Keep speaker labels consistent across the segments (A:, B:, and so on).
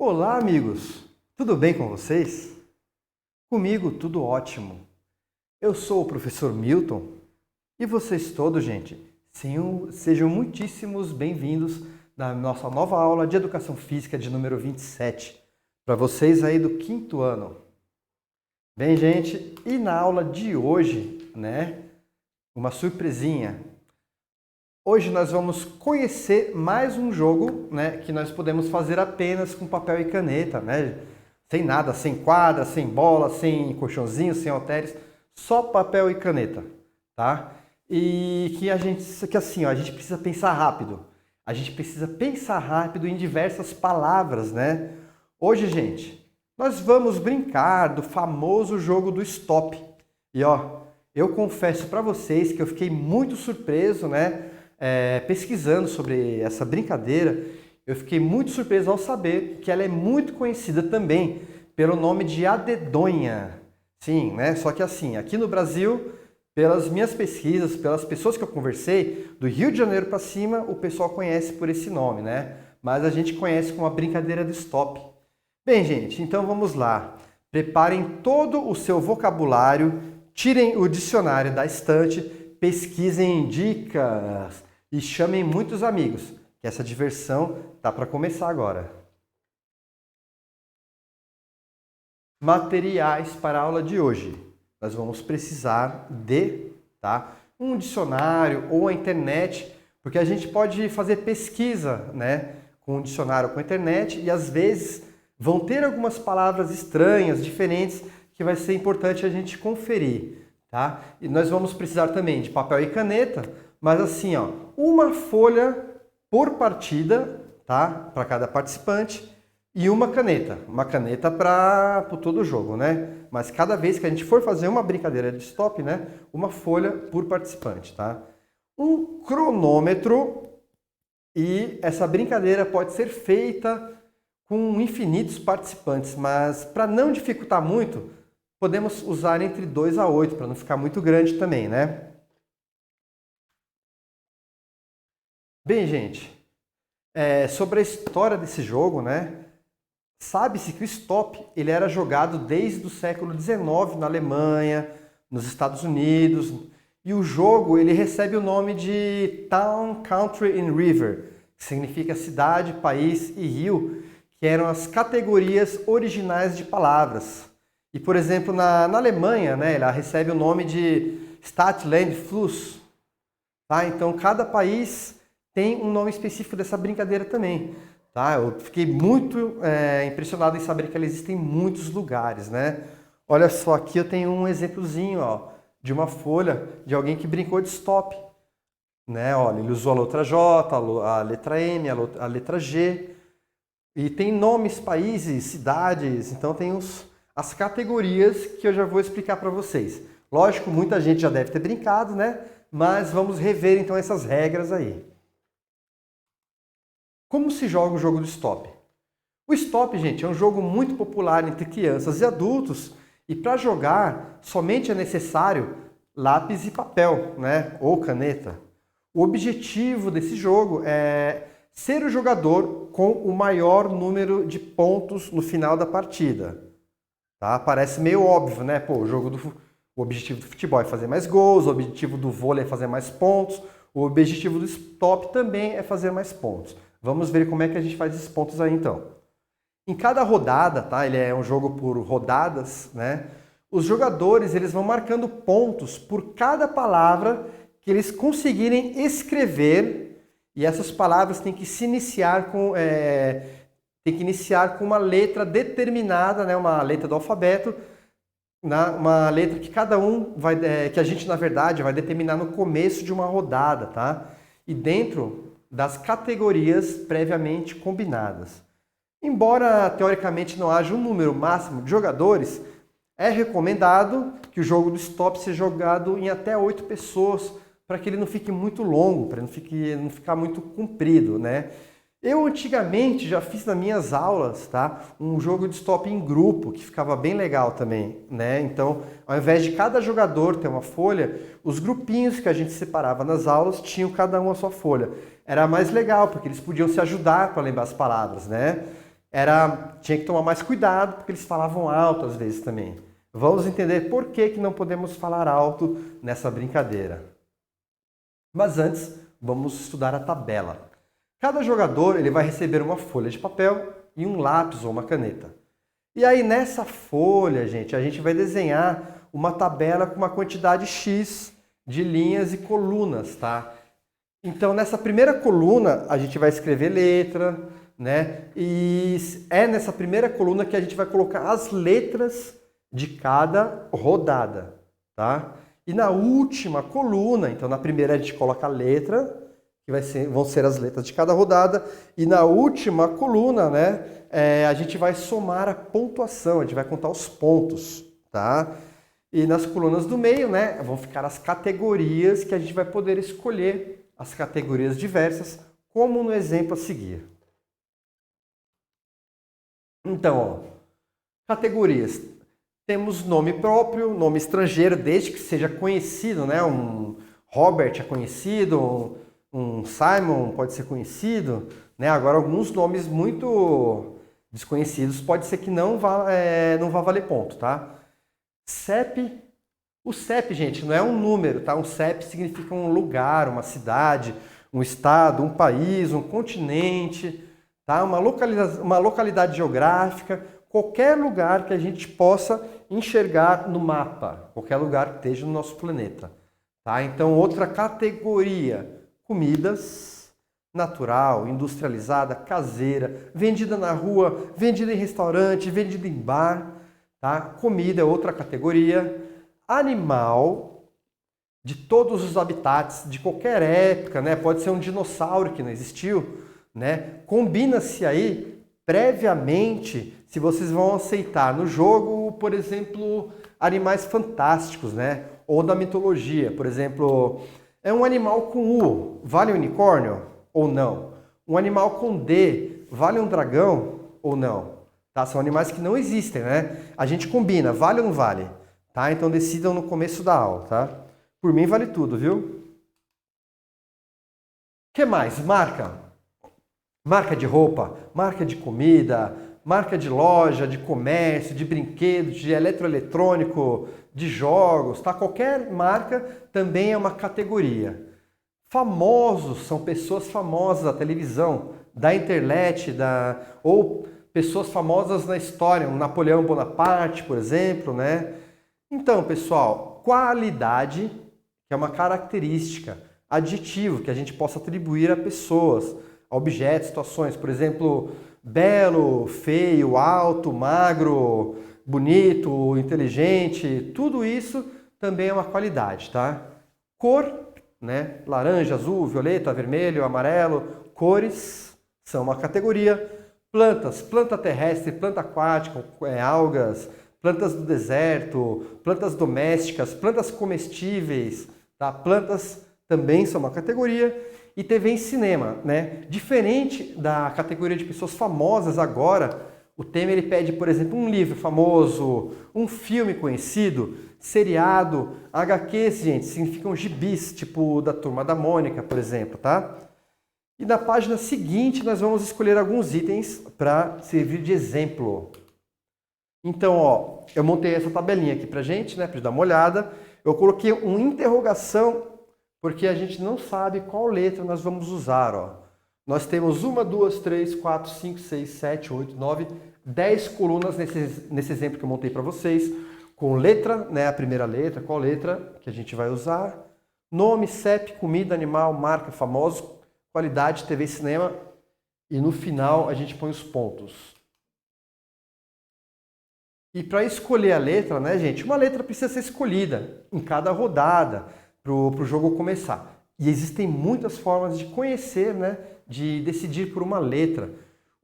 A: Olá, amigos! Tudo bem com vocês? Comigo tudo ótimo. Eu sou o professor Milton e vocês todos, gente, sejam muitíssimos bem-vindos na nossa nova aula de Educação Física de número 27, para vocês aí do quinto ano. Bem, gente, e na aula de hoje, uma surpresinha. Hoje nós vamos conhecer mais um jogo, que nós podemos fazer apenas com papel e caneta, Sem nada, sem quadra, sem bola, sem colchãozinho, sem halteres, só papel e caneta, tá? E que a gente precisa pensar rápido. A gente precisa pensar rápido em diversas palavras, Hoje, gente, nós vamos brincar do famoso jogo do stop. E eu confesso para vocês que eu fiquei muito surpreso, pesquisando sobre essa brincadeira. Eu fiquei muito surpreso ao saber que ela é muito conhecida também pelo nome de a dedonha. Sim, Só que assim, aqui no Brasil, pelas minhas pesquisas, pelas pessoas que eu conversei, do Rio de Janeiro para cima, o pessoal conhece por esse nome, Mas a gente conhece como a brincadeira do stop. Bem, gente, então vamos lá. Preparem todo o seu vocabulário, tirem o dicionário da estante, pesquisem dicas e chamem muitos amigos, que essa diversão tá para começar agora. Materiais para a aula de hoje. Nós vamos precisar de um dicionário ou a internet, porque a gente pode fazer pesquisa com o dicionário ou com a internet e às vezes vão ter algumas palavras estranhas, diferentes, que vai ser importante a gente conferir. Tá? E nós vamos precisar também de papel e caneta, mas assim, uma folha por partida, tá? Para cada participante, e uma caneta para todo o jogo, Mas cada vez que a gente for fazer uma brincadeira de stop, uma folha por participante, tá? Um cronômetro, e essa brincadeira pode ser feita com infinitos participantes, mas para não dificultar muito, podemos usar entre 2 a 8, para não ficar muito grande também, Bem, gente, sobre a história desse jogo, sabe-se que o stop ele era jogado desde o século XIX na Alemanha, nos Estados Unidos, e o jogo ele recebe o nome de Town, Country and River, que significa cidade, país e rio, que eram as categorias originais de palavras. E, por exemplo, na Alemanha, ela recebe o nome de Stadt, Land, Fluss. Tá? Então, cada país tem um nome específico dessa brincadeira também. Tá? Eu fiquei muito impressionado em saber que ela existe em muitos lugares. Olha só, aqui eu tenho um exemplozinho de uma folha de alguém que brincou de stop. Olha, ele usou a letra J, a letra M, a letra G. E tem nomes, países, cidades, então tem as categorias que eu já vou explicar para vocês. Lógico, muita gente já deve ter brincado, Mas vamos rever então essas regras aí. Como se joga o jogo do stop? O stop, gente, é um jogo muito popular entre crianças e adultos e para jogar somente é necessário lápis e papel, ou caneta. O objetivo desse jogo é ser o jogador com o maior número de pontos no final da partida. Tá? Parece meio óbvio, o objetivo do futebol é fazer mais gols, o objetivo do vôlei é fazer mais pontos, o objetivo do stop também é fazer mais pontos. Vamos ver como é que a gente faz esses pontos aí então. Em cada rodada, ele é um jogo por rodadas, os jogadores eles vão marcando pontos por cada palavra que eles conseguirem escrever, e essas palavras têm que se iniciar com uma letra determinada, uma letra do alfabeto, uma letra que cada um que a gente na verdade vai determinar no começo de uma rodada, tá? E dentro das categorias previamente combinadas. Embora teoricamente não haja um número máximo de jogadores, é recomendado que o jogo do stop seja jogado em até 8 pessoas, para que ele não fique muito longo, para não ficar muito comprido, Eu antigamente já fiz nas minhas aulas, um jogo de stop em grupo, que ficava bem legal também, Então, ao invés de cada jogador ter uma folha, os grupinhos que a gente separava nas aulas tinham cada um a sua folha. Era mais legal, porque eles podiam se ajudar para lembrar as palavras, tinha que tomar mais cuidado, porque eles falavam alto às vezes também. Vamos entender por que não podemos falar alto nessa brincadeira. Mas antes, vamos estudar a tabela. Cada jogador ele vai receber uma folha de papel e um lápis ou uma caneta. E aí nessa folha, gente, a gente vai desenhar uma tabela com uma quantidade X de linhas e colunas, tá? Então nessa primeira coluna a gente vai escrever letra, né? E é nessa primeira coluna que a gente vai colocar as letras de cada rodada, tá? E na última coluna, então na primeira a gente coloca a letra, que vão ser as letras de cada rodada, e na última coluna, né, a gente vai somar a pontuação, a gente vai contar os pontos, tá? E nas colunas do meio, né, vão ficar as categorias que a gente vai poder escolher, as categorias diversas, como no exemplo a seguir. Então, ó, categorias. Temos nome próprio, nome estrangeiro, desde que seja conhecido, né? Um Robert é conhecido, um Simon pode ser conhecido, né? Agora, alguns nomes muito desconhecidos pode ser que não vá valer ponto, tá? CEP. O CEP, gente, não é um número, tá? Um CEP significa um lugar, uma cidade, um estado, um país, um continente, tá? Uma localidade geográfica, qualquer lugar que a gente possa enxergar no mapa, qualquer lugar que esteja no nosso planeta. Tá? Então, outra categoria, comidas, natural, industrializada, caseira, vendida na rua, vendida em restaurante, vendida em bar. Tá? Comida é outra categoria. Animal, de todos os habitats, de qualquer época, né? Pode ser um dinossauro que não existiu, né? Combina-se aí previamente se vocês vão aceitar no jogo, por exemplo, animais fantásticos, né? Ou da mitologia, por exemplo, é um animal com U, vale um unicórnio ou não? Um animal com D, vale um dragão ou não? Tá? São animais que não existem, né? A gente combina, vale ou não vale? Tá? Então decidam no começo da aula, tá? Por mim vale tudo, viu? O que mais? Marca. Marca de roupa, marca de comida, marca de loja, de comércio, de brinquedos, de eletroeletrônico, de jogos, tá? Qualquer marca também é uma categoria. Famosos são pessoas famosas da televisão, da internet, ou pessoas famosas na história, um Napoleão Bonaparte, por exemplo, né? Então, pessoal, qualidade, que é uma característica, adjetivo que a gente possa atribuir a pessoas, a objetos, situações, por exemplo, belo, feio, alto, magro, bonito, inteligente, tudo isso também é uma qualidade, tá? Cor, né? Laranja, azul, violeta, vermelho, amarelo, cores são uma categoria. Plantas, planta terrestre, planta aquática, algas, plantas do deserto, plantas domésticas, plantas comestíveis, tá? Plantas também são uma categoria. E TV e cinema, né? Diferente da categoria de pessoas famosas agora, o tema ele pede, por exemplo, um livro famoso, um filme conhecido, seriado, HQs, gente, significam gibis, tipo da Turma da Mônica, por exemplo, tá? E na página seguinte nós vamos escolher alguns itens para servir de exemplo. Então, ó, eu montei essa tabelinha aqui pra gente, né, para dar uma olhada. Eu coloquei uma interrogação porque a gente não sabe qual letra nós vamos usar, ó. Nós temos 1, 2, 3, 4, 5, 6, 7, 8, 9, 10 colunas nesse exemplo que eu montei para vocês, com letra, né, a primeira letra, qual letra que a gente vai usar, nome, CEP, comida, animal, marca, famoso, qualidade, TV e cinema, e no final a gente põe os pontos. E para escolher a letra, né, gente, uma letra precisa ser escolhida em cada rodada para o jogo começar. E existem muitas formas de conhecer, né, de decidir por uma letra.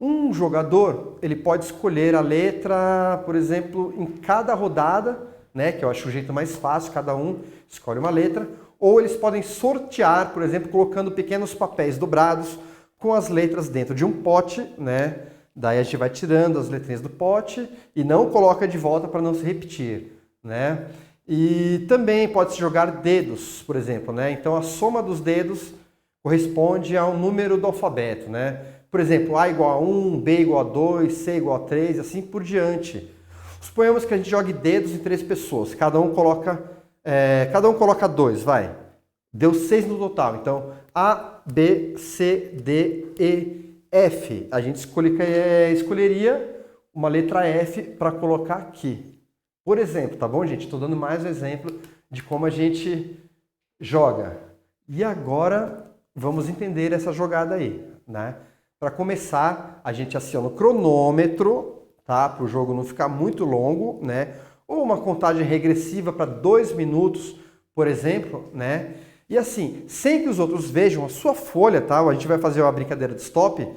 A: Um jogador, ele pode escolher a letra, por exemplo, em cada rodada, né, que eu acho o jeito mais fácil, cada um escolhe uma letra, ou eles podem sortear, por exemplo, colocando pequenos papéis dobrados com as letras dentro de um pote, né? Daí a gente vai tirando as letrinhas do pote e não coloca de volta para não se repetir, né? E também pode-se jogar dedos, por exemplo, né? Então a soma dos dedos corresponde ao número do alfabeto, né? Por exemplo, A igual a 1, B igual a 2, C igual a 3, assim por diante. Suponhamos que a gente jogue dedos em 3 pessoas, cada um coloca 2, vai. Deu 6 no total, então A, B, C, D, E, F. A gente escolheria uma letra F para colocar aqui. Por exemplo, tá bom, gente? Estou dando mais um exemplo de como a gente joga. E agora vamos entender essa jogada aí, né? Para começar, a gente aciona o cronômetro, tá? Para o jogo não ficar muito longo, né? Ou uma contagem regressiva para 2 minutos, por exemplo, né? E assim, sem que os outros vejam a sua folha, tá? A gente vai fazer uma brincadeira de stop.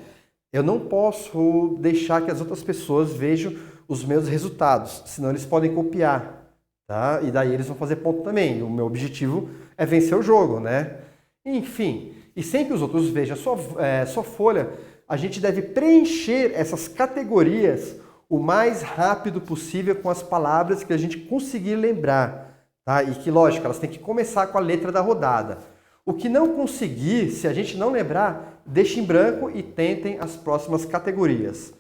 A: Eu não posso deixar que as outras pessoas vejam os meus resultados, senão eles podem copiar, tá? E daí eles vão fazer ponto também. O meu objetivo é vencer o jogo, né? Enfim, e sem que os outros vejam a sua folha, a gente deve preencher essas categorias o mais rápido possível com as palavras que a gente conseguir lembrar, tá? E que, lógico, elas têm que começar com a letra da rodada. O que não conseguir, se a gente não lembrar, deixe em branco e tentem as próximas categorias.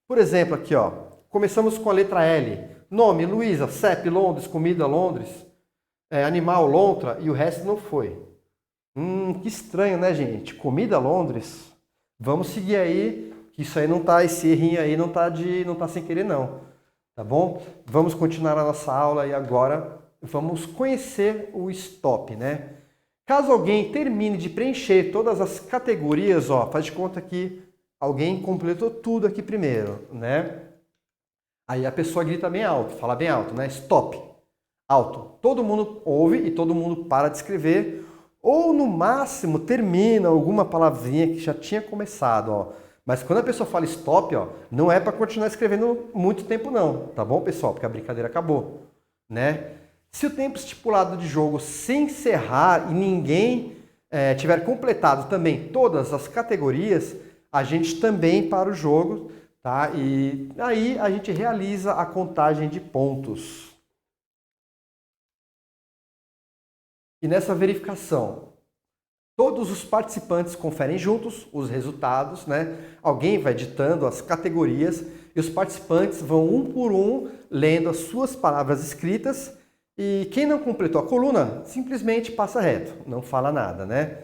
A: Por exemplo, aqui, ó, começamos com a letra L. Nome, Luísa, CEP, Londres, comida, Londres, animal, lontra, e o resto não foi. Que estranho, né, gente? Comida, Londres? Vamos seguir aí, que isso aí não tá, esse errinho aí não tá sem querer não, tá bom? Vamos continuar a nossa aula e agora vamos conhecer o stop, né? Caso alguém termine de preencher todas as categorias, ó, faz de conta que alguém completou tudo aqui primeiro, né? Aí a pessoa grita bem alto, fala bem alto, né? Stop, alto. Todo mundo ouve e todo mundo para de escrever, ou no máximo termina alguma palavrinha que já tinha começado, ó. Mas quando a pessoa fala stop, ó, não é para continuar escrevendo muito tempo não, tá bom, pessoal? Porque a brincadeira acabou, né? Se o tempo estipulado de jogo se encerrar e ninguém tiver completado também todas as categorias, a gente também para o jogo, tá? E aí a gente realiza a contagem de pontos. E nessa verificação, todos os participantes conferem juntos os resultados, né? Alguém vai ditando as categorias e os participantes vão um por um lendo as suas palavras escritas. E quem não completou a coluna, simplesmente passa reto, não fala nada, né?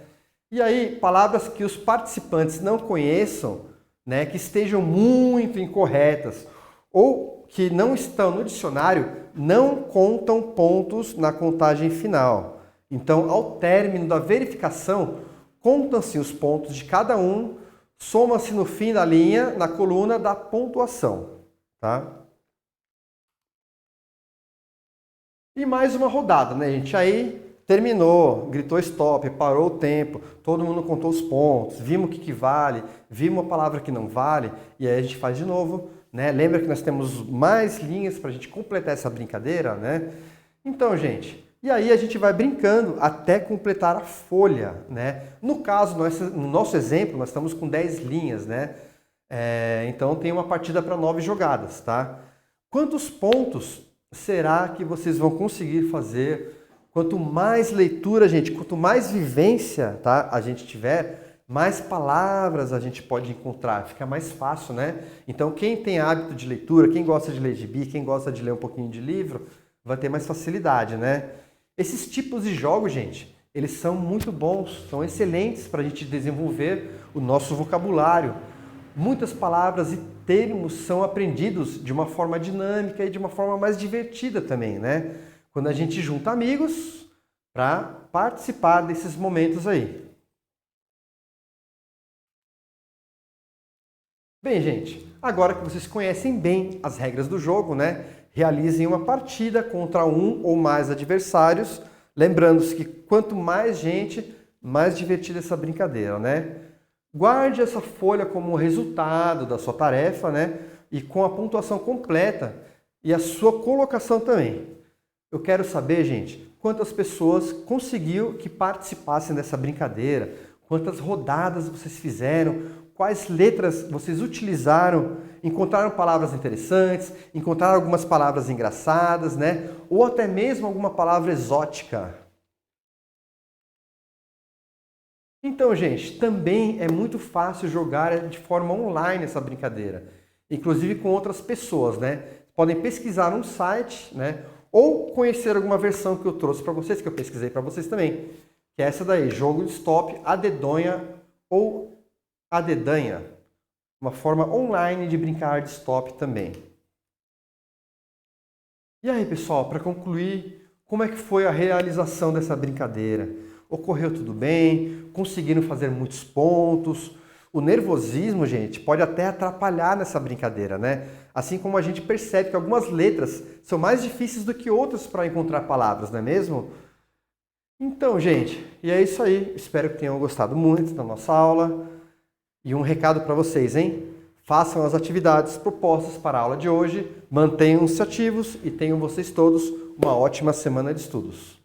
A: E aí, palavras que os participantes não conheçam, né, que estejam muito incorretas ou que não estão no dicionário, não contam pontos na contagem final. Então, ao término da verificação, contam-se os pontos de cada um, soma-se no fim da linha, na coluna da pontuação, tá? E mais uma rodada, né, gente? Aí terminou, gritou stop, parou o tempo, todo mundo contou os pontos, vimos o que vale, vimos a palavra que não vale, e aí a gente faz de novo, né? Lembra que nós temos mais linhas para a gente completar essa brincadeira, né? Então, gente, e aí a gente vai brincando até completar a folha, né? No caso, no nosso exemplo, nós estamos com 10 linhas, né? Então tem uma partida para 9 jogadas, tá? Quantos pontos será que vocês vão conseguir fazer? Quanto mais leitura, gente, quanto mais vivência, tá, a gente tiver, mais palavras a gente pode encontrar, fica mais fácil, né? Então, quem tem hábito de leitura, quem gosta de ler gibi, quem gosta de ler um pouquinho de livro, vai ter mais facilidade, né? Esses tipos de jogos, gente, eles são muito bons, são excelentes para a gente desenvolver o nosso vocabulário. Muitas palavras e termos são aprendidos de uma forma dinâmica e de uma forma mais divertida também, né? Quando a gente junta amigos para participar desses momentos aí. Bem, gente, agora que vocês conhecem bem as regras do jogo, né? Realizem uma partida contra um ou mais adversários, lembrando-se que quanto mais gente, mais divertida essa brincadeira, né? Guarde essa folha como resultado da sua tarefa, né? E com a pontuação completa e a sua colocação também. Eu quero saber, gente, quantas pessoas conseguiu que participassem dessa brincadeira, quantas rodadas vocês fizeram, quais letras vocês utilizaram, encontraram palavras interessantes, encontraram algumas palavras engraçadas, né? Ou até mesmo alguma palavra exótica. Então, gente, também é muito fácil jogar de forma online essa brincadeira, inclusive com outras pessoas, né? Podem pesquisar num site, né? Ou conhecer alguma versão que eu trouxe para vocês, que eu pesquisei para vocês também, que é essa daí, jogo de stop, a dedonha ou a dedanha, uma forma online de brincar de stop também. E aí, pessoal, para concluir, como é que foi a realização dessa brincadeira? Ocorreu tudo bem? Conseguiram fazer muitos pontos? O nervosismo, gente, pode até atrapalhar nessa brincadeira, né? Assim como a gente percebe que algumas letras são mais difíceis do que outras para encontrar palavras, não é mesmo? Então, gente, e é isso aí. Espero que tenham gostado muito da nossa aula. E um recado para vocês, hein? Façam as atividades propostas para a aula de hoje, mantenham-se ativos e tenham vocês todos uma ótima semana de estudos.